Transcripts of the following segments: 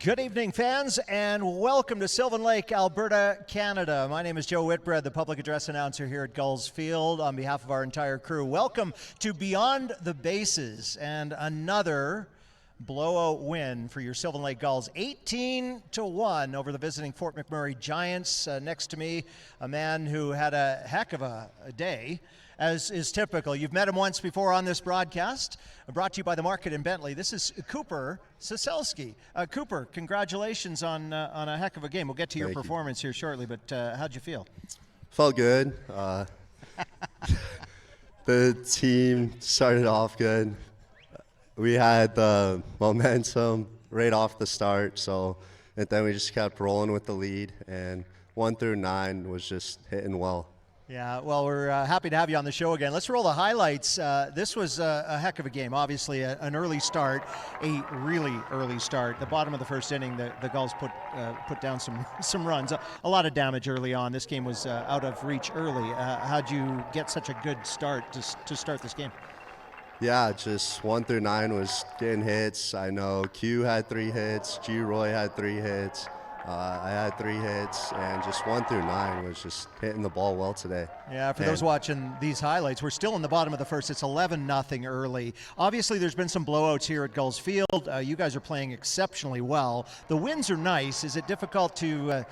Good evening, fans, and welcome to Sylvan Lake, Alberta, Canada. My name is Joe Whitbread, the public address announcer here at Gulls Field. On behalf of our entire crew, welcome to Beyond the Bases and another blowout win for your Sylvan Lake Gulls, 18-1 over the visiting Fort McMurray Giants. Next to me, a man who had a heck of a day, as is typical. You've met him once before on this broadcast, brought to you by the Market in Bentley. This is Cooper Ciesielski. Cooper, congratulations on a heck of a game. We'll get to your performance here shortly, but how'd you feel? Felt good. The team started off good. We had the momentum right off the start, and then we just kept rolling with the lead, and 1 through 9 was just hitting well. Yeah, well, we're happy to have you on the show again. Let's roll the highlights. This was a heck of a game. Obviously, an early start, a really early start. The bottom of the first inning, the Gulls put down some runs. A lot of damage early on. This game was out of reach early. How'd you get such a good start to start this game? Yeah, just 1 through 9 was getting hits. I know Q had 3 hits, G. Roy had 3 hits. I had 3 hits, and just 1 through 9 was just hitting the ball well today. Yeah, for those watching these highlights, we're still in the bottom of the first. It's 11-0 early. Obviously, there's been some blowouts here at Gulls Field. You guys are playing exceptionally well. The wins are nice. Is it difficult to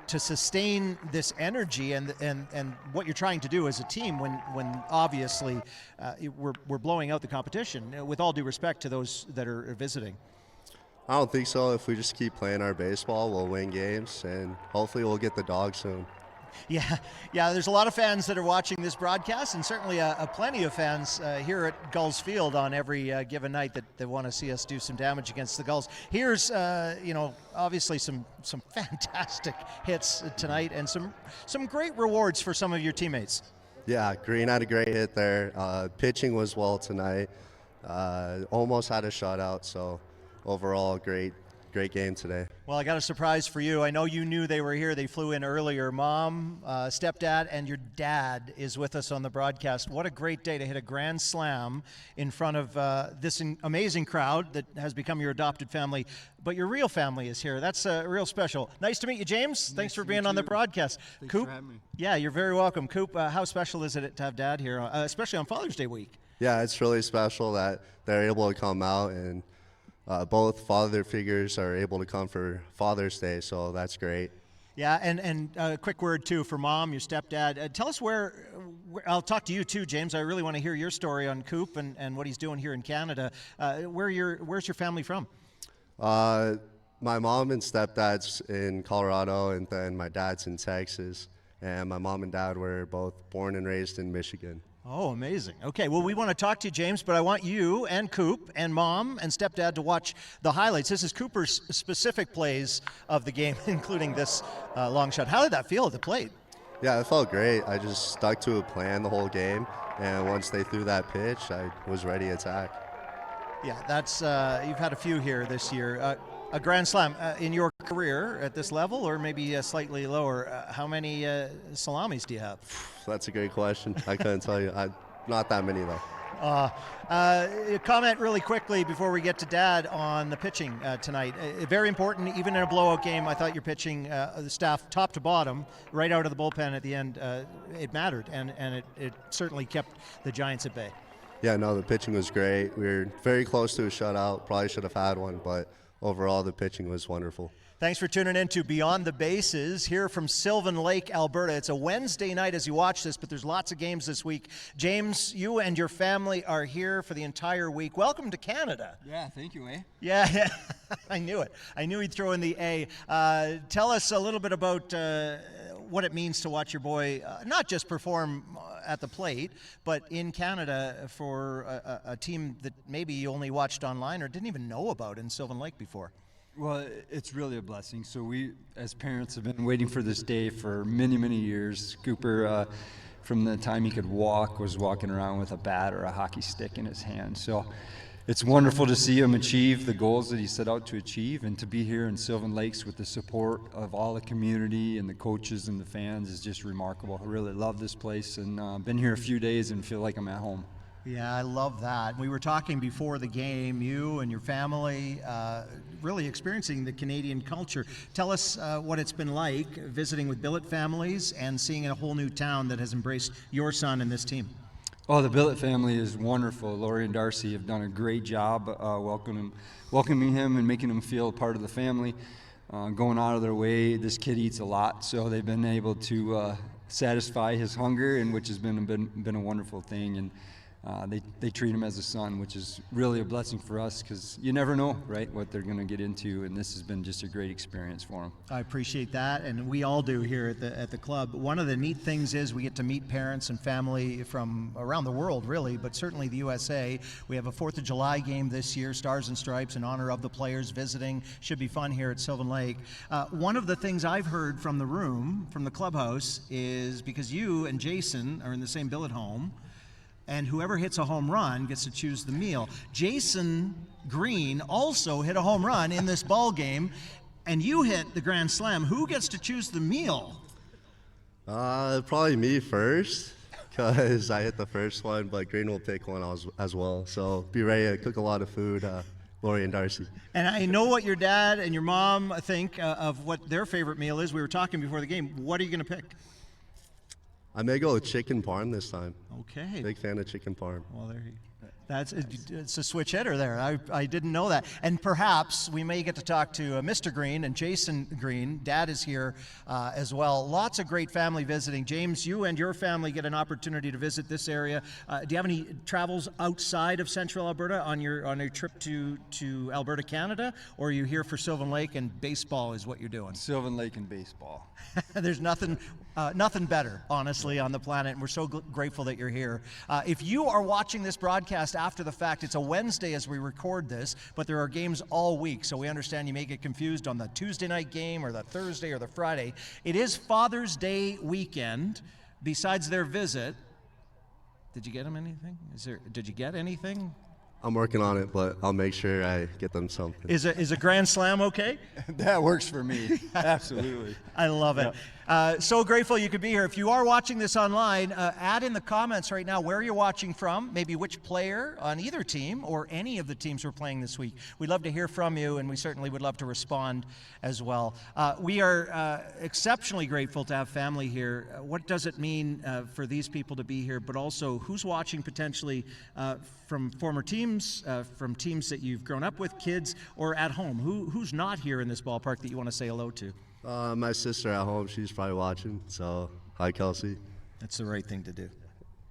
sustain this energy and what you're trying to do as a team when obviously we're blowing out the competition, with all due respect to those that are visiting? I don't think so. If we just keep playing our baseball, we'll win games, and hopefully we'll get the dog soon. Yeah, there's a lot of fans that are watching this broadcast, and certainly plenty of fans here at Gulls Field on every given night that want to see us do some damage against the Gulls. Here's, obviously some fantastic hits tonight and some great rewards for some of your teammates. Yeah, Green had a great hit there. Pitching was well tonight. Almost had a shutout, so overall, great game today. Well, I got a surprise for you. I know you knew they were here. They flew in earlier. Mom, stepdad, and your dad is with us on the broadcast. What a great day to hit a grand slam in front of this amazing crowd that has become your adopted family. But your real family is here. That's real special. Nice to meet you, James. Thanks for being on the broadcast. Thanks Coop, for having me. Yeah, you're very welcome. Coop, how special is it to have Dad here, especially on Father's Day week? Yeah, it's really special that they're able to come out, and both father figures are able to come for Father's Day, so that's great. Yeah, and a quick word, too, for Mom, your stepdad. Tell us where I'll talk to you, too, James. I really want to hear your story on Coop and what he's doing here in Canada. Where's your family from? My mom and stepdad's in Colorado, and then my dad's in Texas. And my mom and dad were both born and raised in Michigan. Oh, amazing. Okay, well, we want to talk to you, James, but I want you and Coop and Mom and Stepdad to watch the highlights. This is Cooper's specific plays of the game, including this long shot. How did that feel at the plate? Yeah, it felt great. I just stuck to a plan the whole game, and once they threw that pitch, I was ready to attack. Yeah, that's you've had a few here this year. A grand slam in your career at this level, or maybe slightly lower. How many salamis do you have? That's a great question. I couldn't tell you. Not that many, though. Comment really quickly before we get to Dad on the pitching tonight. Very important, even in a blowout game. I thought your pitching, the staff, top to bottom, right out of the bullpen at the end, it mattered, and it certainly kept the Giants at bay. Yeah, no, the pitching was great. We were very close to a shutout. Probably should have had one, but overall, the pitching was wonderful. Thanks for tuning in to Beyond the Bases here from Sylvan Lake, Alberta. It's a Wednesday night as you watch this, but there's lots of games this week. James, you and your family are here for the entire week. Welcome to Canada. Yeah, thank you, eh? Yeah. I knew it. I knew he'd throw in the A. Tell us a little bit about what it means to watch your boy not just perform at the plate, but in Canada for a team that maybe you only watched online or didn't even know about in Sylvan Lake before. Well, it's really a blessing. So we, as parents, have been waiting for this day for many, many years. Cooper, from the time he could walk, was walking around with a bat or a hockey stick in his hand. So it's wonderful to see him achieve the goals that he set out to achieve, and to be here in Sylvan Lakes with the support of all the community and the coaches and the fans is just remarkable. I really love this place, and been here a few days and feel like I'm at home. Yeah, I love that. We were talking before the game, you and your family really experiencing the Canadian culture. Tell us what it's been like visiting with billet families and seeing a whole new town that has embraced your son and this team. Oh, the Billet family is wonderful. Lori and Darcy have done a great job welcoming him and making him feel part of the family, going out of their way. This kid eats a lot, so they've been able to satisfy his hunger, and which has been a wonderful thing. And they treat him as a son, which is really a blessing for us because you never know, right, what they're going to get into, and this has been just a great experience for them. I appreciate that, and we all do here at the club. One of the neat things is we get to meet parents and family from around the world, really, but certainly the USA. We have a 4th of July game this year, Stars and Stripes, in honor of the players visiting. Should be fun here at Sylvan Lake. One of the things I've heard from the room, from the clubhouse, is because you and Jason are in the same billet home, and whoever hits a home run gets to choose the meal. Jason Green also hit a home run in this ball game, and you hit the grand slam. Who gets to choose the meal? Probably me first, because I hit the first one, but Green will pick one as well. So be ready to cook a lot of food, Lori and Darcy. And I know what your dad and your mom think of what their favorite meal is. We were talking before the game. What are you going to pick? I may go with chicken parm this time. Okay. Big fan of chicken parm. Well, it's a switch hitter there. I didn't know that. And perhaps we may get to talk to Mr. Green and Jason Green. Dad is here as well. Lots of great family visiting. James, you and your family get an opportunity to visit this area. Do you have any travels outside of Central Alberta on your trip to Alberta, Canada? Or are you here for Sylvan Lake and baseball is what you're doing? Sylvan Lake and baseball. There's nothing better, honestly, on the planet, and we're so grateful that you're here. If you are watching this broadcast after the fact, it's a Wednesday as we record this, but there are games all week, so we understand you may get confused on the Tuesday night game or the Thursday or the Friday. It is Father's Day weekend. Besides their visit, did you get them anything? Did you get anything? I'm working on it, but I'll make sure I get them something. Is a grand slam okay? That works for me. Absolutely. I love it. So grateful you could be here. If you are watching this online, add in the comments right now where you're watching from, maybe which player on either team or any of the teams we're playing this week. We'd love to hear from you, and we certainly would love to respond as well. We are exceptionally grateful to have family here. What does it mean for these people to be here, but also who's watching potentially from former teams, from teams that you've grown up with, kids, or at home? Who's not here in this ballpark that you want to say hello to? My sister at home, she's probably watching, so hi, Kelsey. That's the right thing to do.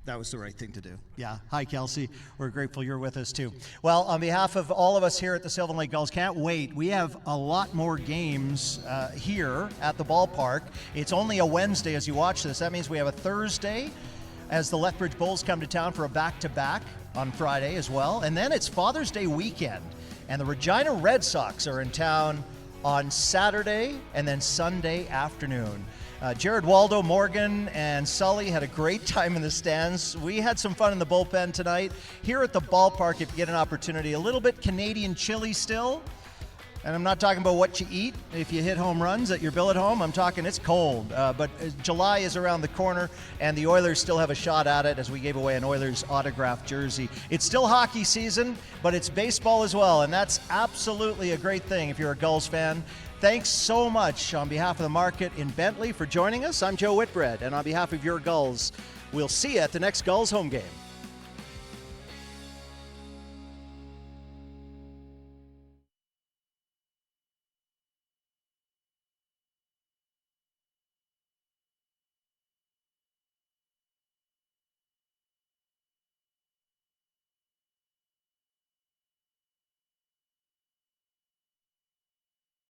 That was the right thing to do. Yeah. Hi, Kelsey. We're grateful you're with us, too. Well, on behalf of all of us here at the Sylvan Lake Gulls, can't wait. We have a lot more games here at the ballpark. It's only a Wednesday as you watch this. That means we have a Thursday as the Lethbridge Bulls come to town for a back-to-back on Friday as well. And then it's Father's Day weekend, and the Regina Red Sox are in town on Saturday and then Sunday afternoon. Jared Waldo, Morgan, and Sully had a great time in the stands. We had some fun in the bullpen tonight. Here at the ballpark, if you get an opportunity, a little bit Canadian chilly still. And I'm not talking about what you eat if you hit home runs at your billet home. I'm talking it's cold. But July is around the corner, and the Oilers still have a shot at it as we gave away an Oilers autographed jersey. It's still hockey season, but it's baseball as well, and that's absolutely a great thing if you're a Gulls fan. Thanks so much on behalf of the market in Bentley for joining us. I'm Joe Whitbread, and on behalf of your Gulls, we'll see you at the next Gulls home game.